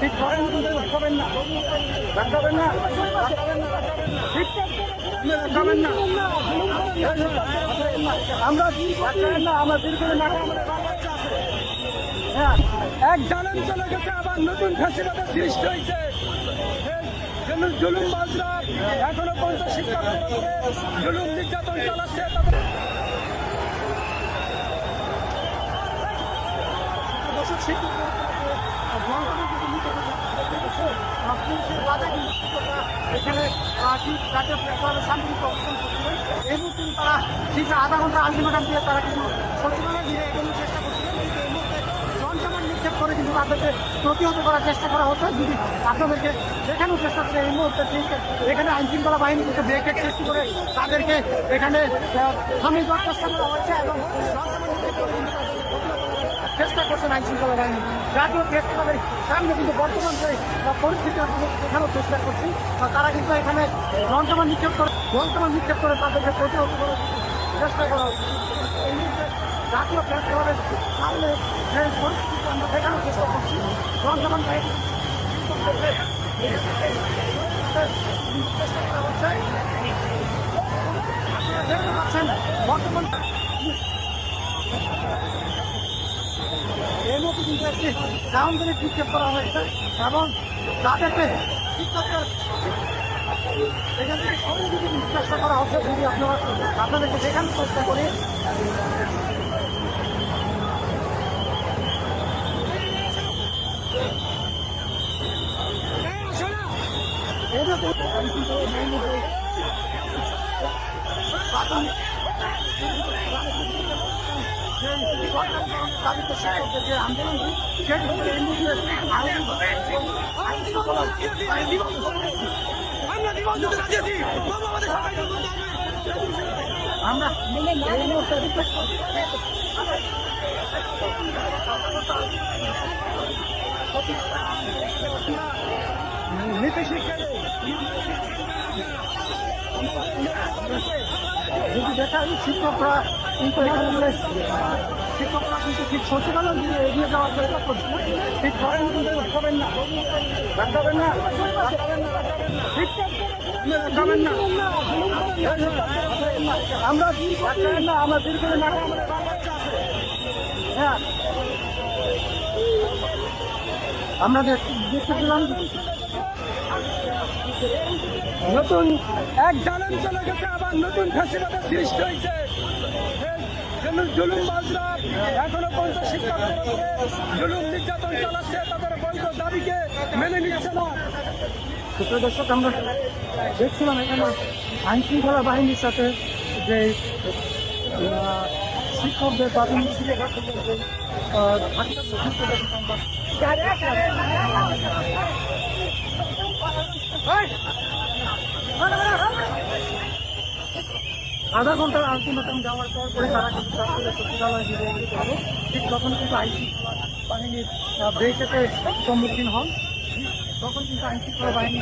ঠিক করেন, রাখাবেন না, রাখাবেন না, ঠিক রাখাবেন না, আমরা না, আমরা দীর্ঘদিন আগে আমাদের বাচ্চা আছে। হ্যাঁ, এক জালেম চলে গেছে, আবার নতুন ফ্যাসিলিটি সৃষ্টি হয়েছে। জুলুম বাজরা এখনো পর্যন্ত শিক্ষকদের উপরে জুলুম নির্যাতন চালাচ্ছে। এখানে শান্তিযুক্ত অবস্থান করছিলেন। এই মুহূর্তে তারা ঠিক আধা ঘন্টা আলটিমেটাম দিয়ে তারা কিন্তু সচিবালয়ে ঘিরে এগোনোর চেষ্টা করছিলেন, কিন্তু এই মুহূর্তে জনসামান নিক্ষেপ করে কিন্তু তাদেরকে প্রতিহত করার চেষ্টা করা হচ্ছে। যদি আপনাদেরকে দেখানোর চেষ্টা করে এই মুহূর্তে ঠিক এখানে আইনশৃঙ্খলা বাহিনী কিন্তু ব্রেকের সৃষ্টি করে তাদেরকে এখানে থামিয়ে দেওয়ার চেষ্টা করা হচ্ছে এবং জনসামান নিক্ষেপ করে কিন্তু চেষ্টা করছেন আইনশৃঙ্খলা বাহিনী। জাতীয় প্রেস ক্লাবের সামনে কিন্তু বর্তমান যে পরিস্থিতি দেখানোর চেষ্টা করছি, তারা কিন্তু এখানে জনসামান নিক্ষেপ করে তাদেরকে প্রতিহত করার চেষ্টা করা হচ্ছে। এই মুহূর্তে জাতীয় প্রেস ক্লাবের সামনে যে পরিস্থিতি আমরা দেখানোর চেষ্টা করছি, জনসামান বাহিনী চেষ্টা করা হচ্ছে। আপনারা দেখতে পাচ্ছেন বর্তমান এই মতো কিন্তু একটি সাউন্ডারে নিক্ষেপ করা হয়েছে এবং তাদেরকে শিক্ষকদের এখান থেকে সরে দিকে চেষ্টা করা হচ্ছে। যদি আপনাদেরকে দেখানোর চেষ্টা করি, যে আন্দোলনটি সেটি আমরা নীতি শিক্ষা যদি দেখা শিক্ষকরা কিন্তু ঠিক সচিবালয় দিয়ে এগিয়ে যাওয়ার চেষ্টা করছে। ঠিক করেন, রাখাবেন না, রাখাবেন না, ঠিক রাখাবেন না, আমরা রাখাবেন না, আমরা দীর্ঘদিন আগে আমাদের বাচ্চা আছে। হ্যাঁ, আমরা দেখতে পেলাম নতুন এক জালেম চলে গেছে, আবার নতুন ফ্যাসিলিটি সৃষ্টি হয়েছে। জুলুম বাজরা এখনো পর্যন্ত শিক্ষকদের উপরে জুলুম নির্যাতন চালাচ্ছে, তাদের বৈধ দাবিকে মেনে নিচ্ছে না। সুপ্রিয় দর্শক, আমরা দেখছিলাম এখানে আইনশৃঙ্খলা বাহিনীর সাথে যে শিক্ষকদের প্রাথমিক আধা ঘন্টার আলটিমেটাম যাওয়ার পরে তারা কিন্তু সচিবালয় ঘিরে গেল। ঠিক তখন কিন্তু আইনশৃঙ্খলা বাহিনীর ব্রেকের সম্মুখীন হন। তখন কিন্তু আইনশৃঙ্খলা বাহিনী